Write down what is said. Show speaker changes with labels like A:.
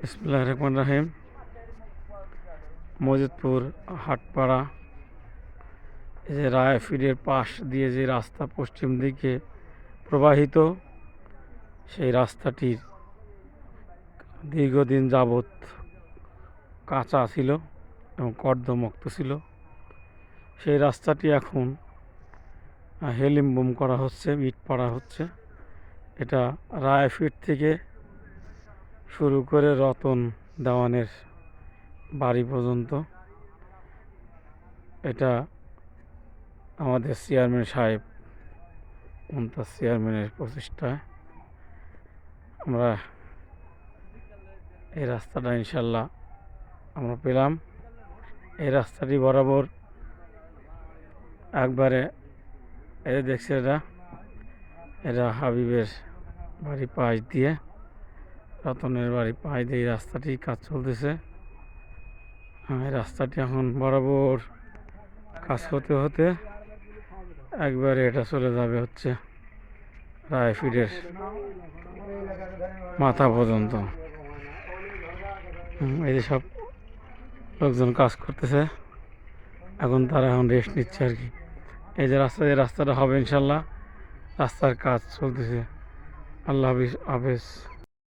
A: বিসমিল্লাহির রহমানির রহিম। মজিদপুর হাটপাড়া, এই যে রায়ফিরের পাশ দিয়ে যে রাস্তা পশ্চিম দিকে প্রবাহিত, সেই রাস্তাটির দীর্ঘদিন যাবৎ কাঁচা ছিল এবং কর্দমুক্ত ছিল। সেই রাস্তাটি এখন হেলিমবুম করা হচ্ছে, ইট পাড়া হচ্ছে। এটা রায়ফির থেকে শুরু করে রতন দেওয়ানের বাড়ি পর্যন্ত। এটা আমাদের চেয়ারম্যান সাহেব, মুমতাজ চেয়ারম্যানের প্রচেষ্টায় আমরা এই রাস্তাটা ইনশাল্লাহ আমরা পেলাম। এই রাস্তাটি বরাবর একবারে এই দেখছে, এটা হাবিবের বাড়ি পাশ দিয়ে, রতনের বাড়ি পাশ দিয়ে এই রাস্তাটি কাজ চলতেছে। এই রাস্তাটি এখন বরাবর কাজ হতে হতে একবারে এটা চলে যাবে হচ্ছে রায়ফিরের মাথা পর্যন্ত। এই যে সব লোকজন কাজ করতেছে, এখন তারা এখন রেস্ট নিচ্ছে আর কি। এই যে রাস্তাটা হবে ইনশাল্লাহ, রাস্তার কাজ চলতেছে। আল্লাহ হাফেজ।